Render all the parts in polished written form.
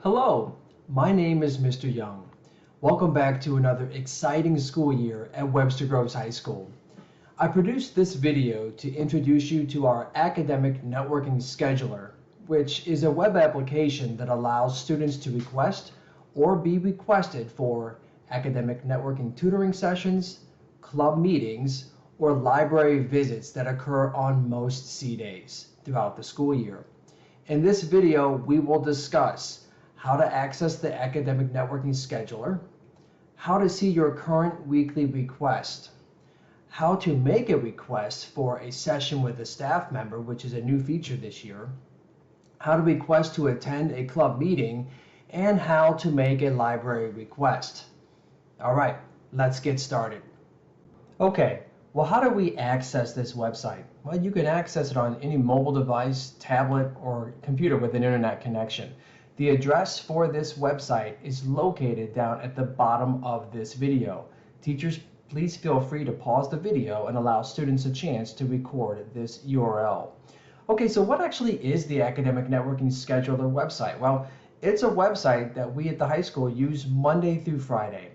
Hello, my name is Mr. Young. Welcome back to another exciting school year at Webster Groves High School. I produced this video to introduce you to our Academic Networking Scheduler, which is a web application that allows students to request or be requested for academic networking tutoring sessions, club meetings, or library visits that occur on most C days throughout the school year. In this video, we will discuss how to access the Academic Networking Scheduler, how to see your current weekly request, how to make a request for a session with a staff member, which is a new feature this year, how to request to attend a club meeting, and how to make a library request. All right, let's get started. Okay, well, how do we access this website? Well, you can access it on any mobile device, tablet, or computer with an internet connection. The address for this website is located down at the bottom of this video. Teachers, please feel free to pause the video and allow students a chance to record this URL. Okay, so what actually is the Academic Networking Scheduler website? Well, it's a website that we at the high school use Monday through Friday.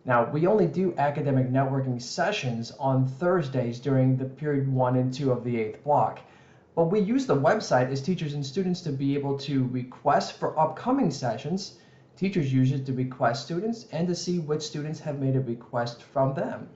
Now, we only do academic networking sessions on Thursdays during the period 1 and 2 of the 8th block. But we use the website as teachers and students to be able to request for upcoming sessions. Teachers use it to request students and to see which students have made a request from them.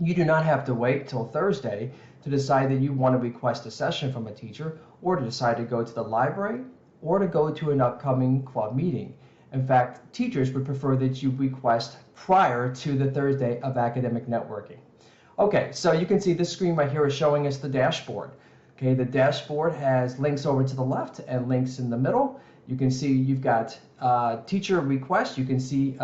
You do not have to wait till Thursday to decide that you want to request a session from a teacher, or to decide to go to the library, or to go to an upcoming club meeting. In fact, teachers would prefer that you request prior to the Thursday of academic networking. Okay, so you can see this screen right here is showing us the dashboard. Okay, the dashboard has links over to the left and links in the middle. You can see you've got teacher request. You can see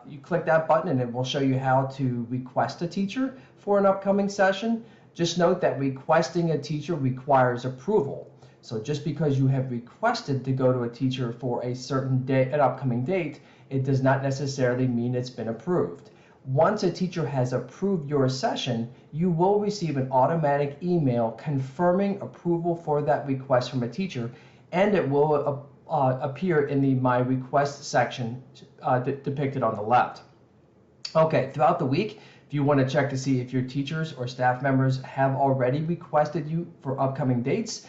you click that button and it will show you how to request a teacher for an upcoming session. Just note that requesting a teacher requires approval. So just because you have requested to go to a teacher for a certain day, an upcoming date, it does not necessarily mean it's been approved. Once a teacher has approved your session, you will receive an automatic email confirming approval for that request from a teacher, and it will appear in the My Request section depicted on the left. Okay, throughout the week, if you want to check to see if your teachers or staff members have already requested you for upcoming dates,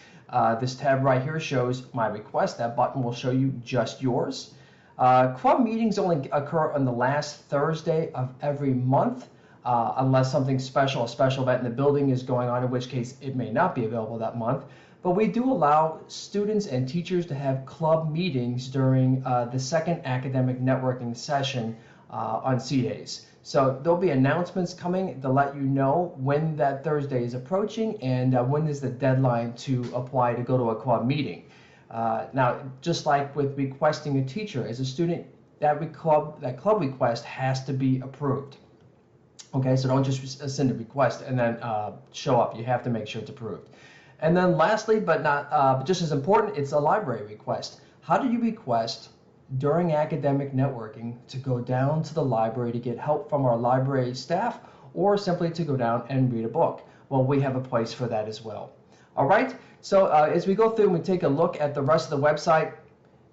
this tab right here shows My Request. That button will show you just yours. Club meetings only occur on the last Thursday of every month, unless something special, a special event in the building is going on, in which case it may not be available that month. But we do allow students and teachers to have club meetings during the second academic networking session on C days. So there'll be announcements coming to let you know when that Thursday is approaching and when is the deadline to apply to go to a club meeting. Now, just like with requesting a teacher, as a student, that club request has to be approved. Okay, so don't just send a request and then show up. You have to make sure it's approved. And then lastly, but not just as important, it's a library request. How do you request during academic networking to go down to the library to get help from our library staff, or simply to go down and read a book? Well, we have a place for that as well. All right, so as we go through and we take a look at the rest of the website,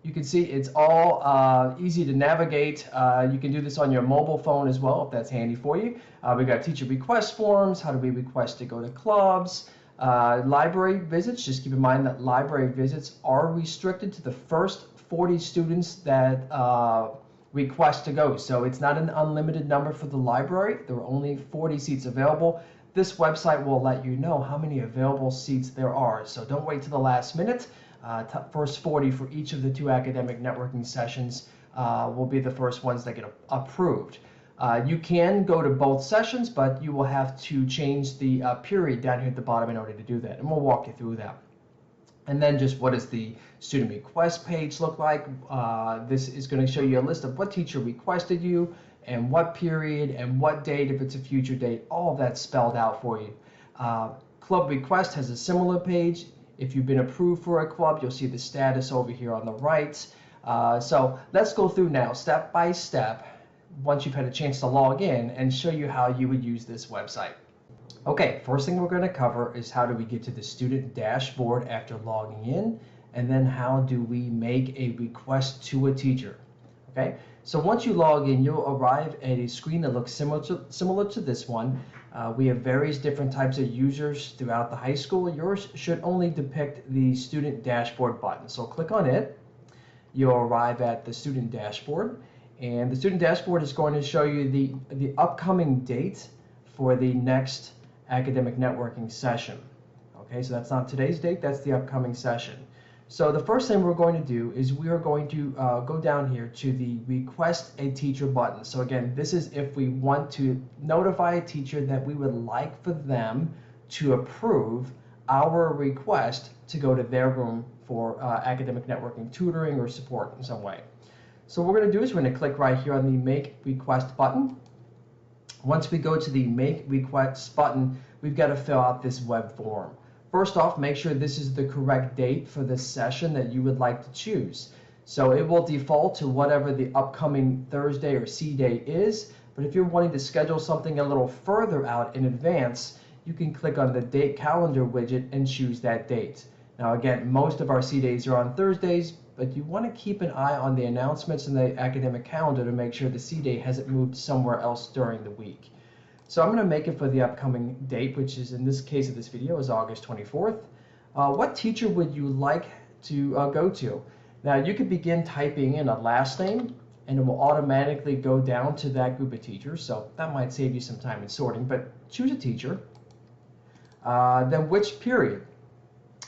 you can see it's all easy to navigate. You can do this on your mobile phone as well, if that's handy for you. We've got teacher request forms, how do we request to go to clubs, library visits. Just keep in mind that library visits are restricted to the first 40 students that request to go. So it's not an unlimited number for the library. There are only 40 seats available. This website will let you know how many available seats there are. So don't wait to the last minute. First 40 for each of the 2 academic networking sessions will be the first ones that get approved. You can go to both sessions, but you will have to change the period down here at the bottom in order to do that. And we'll walk you through that. And then just what does the student request page look like? This is going to show you a list of what teacher requested you and what period and what date, if it's a future date. All of that's spelled out for you. Club request has a similar page. If you've been approved for a club, you'll see the status over here on the right. So let's go through now step by step, once you've had a chance to log in, and show you how you would use this website. Okay, first thing we're going to cover is how do we get to the student dashboard after logging in, and then how do we make a request to a teacher. Okay, so once you log in, you'll arrive at a screen that looks similar to this one. We have various different types of users throughout the high school. Yours should only depict the student dashboard button. So click on it. You'll arrive at the student dashboard, and the student dashboard is going to show you the upcoming date for the next academic networking session. Okay, so that's not today's date, that's the upcoming session. So the first thing we're going to do is we are going to go down here to the Request a Teacher button. So again, this is if we want to notify a teacher that we would like for them to approve our request to go to their room for academic networking tutoring or support in some way. So what we're going to do is we're going to click right here on the Make Request button. Once we go to the Make Request button, we've got to fill out this web form. First off, make sure this is the correct date for the session that you would like to choose. So it will default to whatever the upcoming Thursday or C day is, but if you're wanting to schedule something a little further out in advance, you can click on the Date Calendar widget and choose that date. Now again, most of our C days are on Thursdays, but you want to keep an eye on the announcements in the academic calendar to make sure the C day hasn't moved somewhere else during the week. So I'm going to make it for the upcoming date, which is in this case of this video is August 24th. What teacher would you like to go to? Now you could begin typing in a last name and it will automatically go down to that group of teachers. So that might save you some time in sorting, but choose a teacher. Then which period?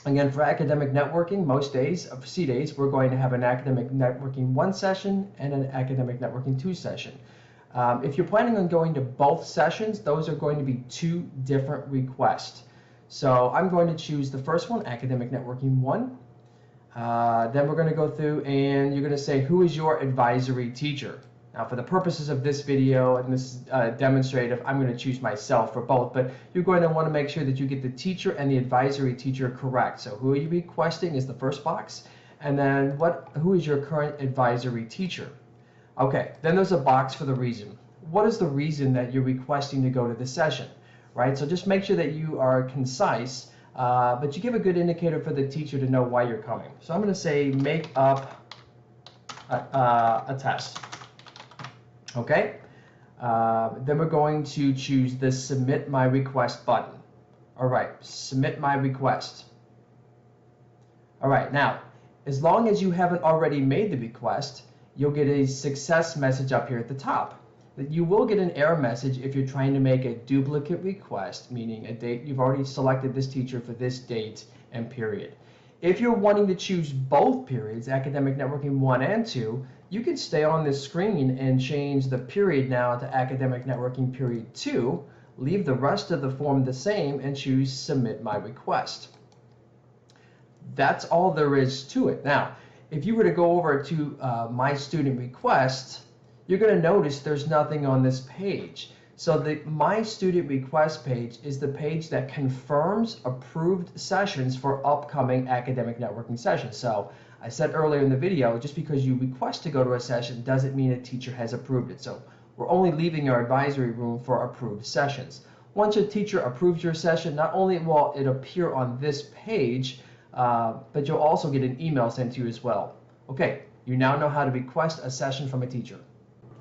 Again, for academic networking, most days of C days, we're going to have an academic networking 1 session and an academic networking 2 session. If you're planning on going to both sessions, those are going to be 2 different requests. So I'm going to choose the first one, Academic Networking 1. Then we're going to go through and you're going to say, who is your advisory teacher? Now for the purposes of this video and this demonstrative, I'm going to choose myself for both, but you're going to want to make sure that you get the teacher and the advisory teacher correct. So who are you requesting is the first box, and then who is your current advisory teacher? Okay, then there's a box for the reason. What is the reason that you're requesting to go to the session, right? So just make sure that you are concise, but you give a good indicator for the teacher to know why you're coming. So I'm going to say make up a test. Okay, then we're going to choose the Submit My Request button. All right, submit my request. All right, now, as long as you haven't already made the request, you'll get a success message up here at the top. That you will get an error message if you're trying to make a duplicate request, meaning a date you've already selected this teacher for this date and period. If you're wanting to choose both periods, academic networking 1 and 2, you can stay on this screen and change the period now to academic networking period 2, leave the rest of the form the same and choose submit my request. That's all there is to it. Now, if you were to go over to my student request, you're going to notice there's nothing on this page. So the My Student Request page is the page that confirms approved sessions for upcoming academic networking sessions. So I said earlier in the video, just because you request to go to a session doesn't mean a teacher has approved it. So we're only leaving our advisory room for approved sessions. Once a teacher approves your session, not only will it appear on this page, but you'll also get an email sent to you as well. Okay, you now know how to request a session from a teacher.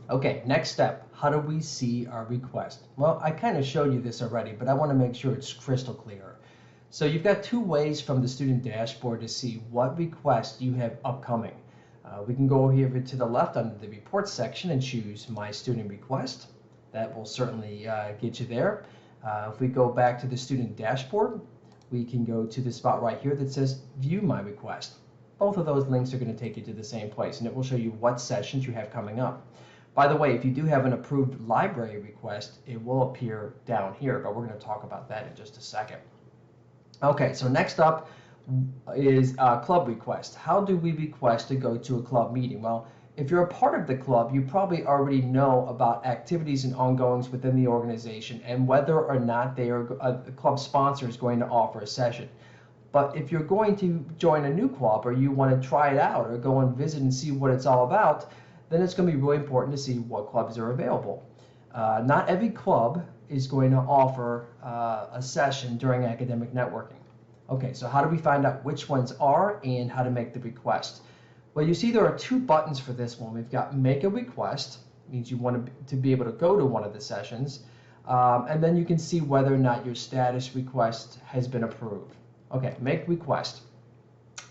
Okay, next step, how do we see our request? Well, I kind of showed you this already, but I want to make sure it's crystal clear. So you've got 2 ways from the student dashboard to see what requests you have upcoming. We can go here to the left under the Reports section and choose My Student Request. That will certainly get you there. If we go back to the student dashboard, we can go to the spot right here that says View My Request. Both of those links are going to take you to the same place, and it will show you what sessions you have coming up. By the way, if you do have an approved library request, it will appear down here, but we're going to talk about that in just a second. Okay, so next up is club request. How do we request to go to a club meeting? Well, if you're a part of the club, you probably already know about activities and ongoings within the organization and whether or not the club sponsor is going to offer a session. But if you're going to join a new club or you want to try it out or go and visit and see what it's all about, then it's going to be really important to see what clubs are available. Not every club is going to offer a session during academic networking. Okay, so how do we find out which ones are and how to make the request? Well, you see there are two buttons for this one. We've got make a request, means you want to be able to go to one of the sessions, and then you can see whether or not your status request has been approved. Okay, make request.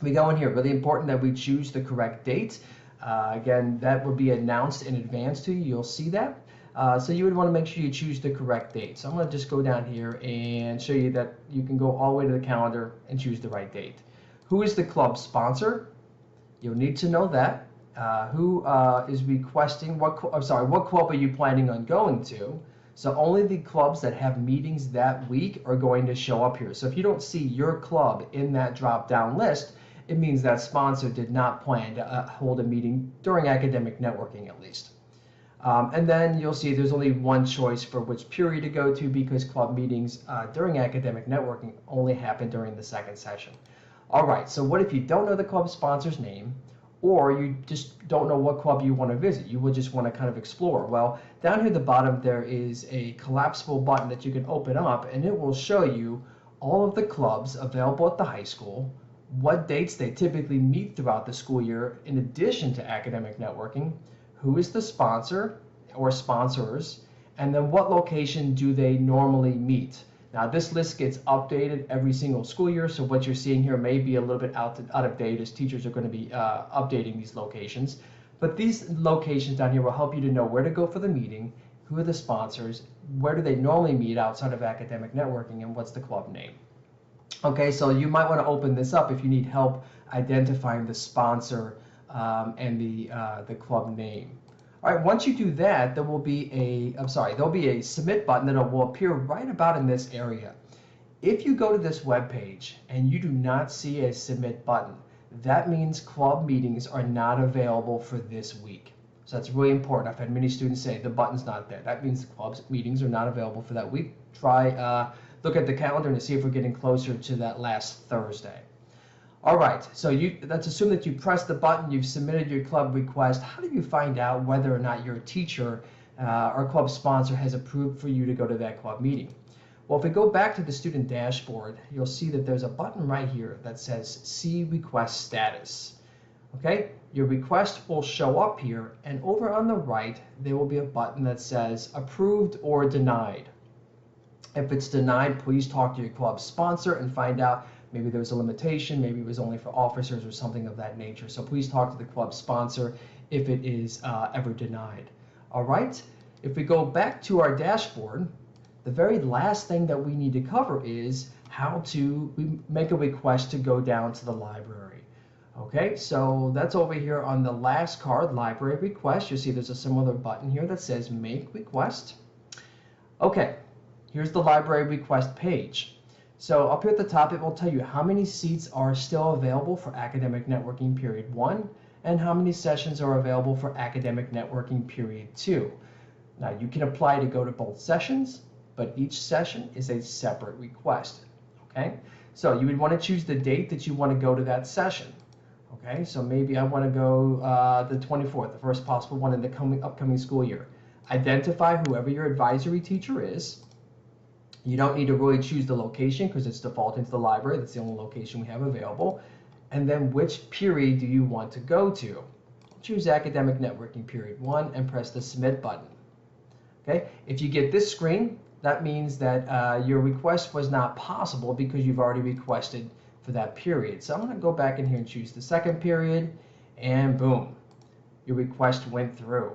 We go in here, really important that we choose the correct date. Again, that will be announced in advance to you. You'll see that. So you would want to make sure you choose the correct date. So I'm going to just go down here and show you that you can go all the way to the calendar and choose the right date. Who is the club sponsor? You'll need to know that. Who is requesting, what club are you planning on going to? So only the clubs that have meetings that week are going to show up here. So if you don't see your club in that drop-down list, it means that sponsor did not plan to hold a meeting during academic networking at least. And then you'll see there's only one choice for which period to go to because club meetings during academic networking only happen during the second session. All right, so what if you don't know the club sponsor's name or you just don't know what club you want to visit? You will just want to kind of explore. Well, down here at the bottom there is a collapsible button that you can open up and it will show you all of the clubs available at the high school, what dates they typically meet throughout the school year in addition to academic networking, who is the sponsor or sponsors, and then what location do they normally meet. Now this list gets updated every single school year, so what you're seeing here may be a little bit out of date as teachers are going to be updating these locations. But these locations down here will help you to know where to go for the meeting, who are the sponsors, where do they normally meet outside of academic networking, and what's the club name. Okay, so you might want to open this up if you need help identifying the sponsor and the club name. All right, once you do that, there will be there'll be a submit button that will appear right about in this area. If you go to this web page and you do not see a submit button, that means club meetings are not available for this week. So that's really important. I've had many students say the button's not there. That means the club's meetings are not available for that week. Try look at the calendar and see if we're getting closer to that last Thursday. All right, so let's assume that you pressed the button, you've submitted your club request. How do you find out whether or not your teacher or club sponsor has approved for you to go to that club meeting? Well, if we go back to the student dashboard, you'll see that there's a button right here that says See Request Status. Okay, your request will show up here, and over on the right, there will be a button that says Approved or Denied. If it's denied, please talk to your club sponsor and find out maybe there was a limitation, maybe it was only for officers or something of that nature. So please talk to the club sponsor if it is ever denied. All right, if we go back to our dashboard, the very last thing that we need to cover is how to make a request to go down to the library. Okay, so that's over here on the last card, library request. You'll see there's a similar button here that says make request. Okay, here's the library request page. So up here at the top, it will tell you how many seats are still available for academic networking period 1 and how many sessions are available for academic networking period 2. Now you can apply to go to both sessions, but each session is a separate request. Okay, so you would want to choose the date that you want to go to that session. Okay, so maybe I want to go the 24th, the first possible one in the upcoming school year. Identify whoever your advisory teacher is. You don't need to really choose the location because it's defaulting to the library. That's the only location we have available. And then which period do you want to go to? Choose academic networking period 1 and press the submit button. Okay, if you get this screen, that means that your request was not possible because you've already requested for that period. So I'm going to go back in here and choose the second period, and boom, your request went through.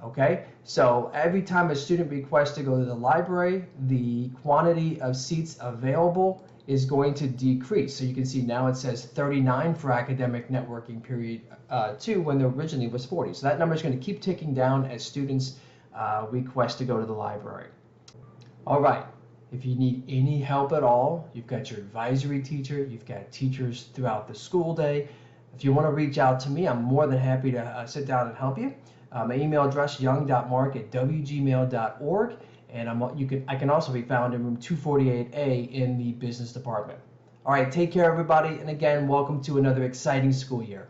Okay, so every time a student requests to go to the library, the quantity of seats available is going to decrease. So you can see now it says 39 for academic networking period 2 when there originally was 40. So that number is going to keep ticking down as students request to go to the library. All right, if you need any help at all, you've got your advisory teacher, you've got teachers throughout the school day. If you want to reach out to me, I'm more than happy to sit down and help you. My email address, young.mark@wgmail.org, and I can also be found in room 248A in the business department. All right, take care, everybody, and again, welcome to another exciting school year.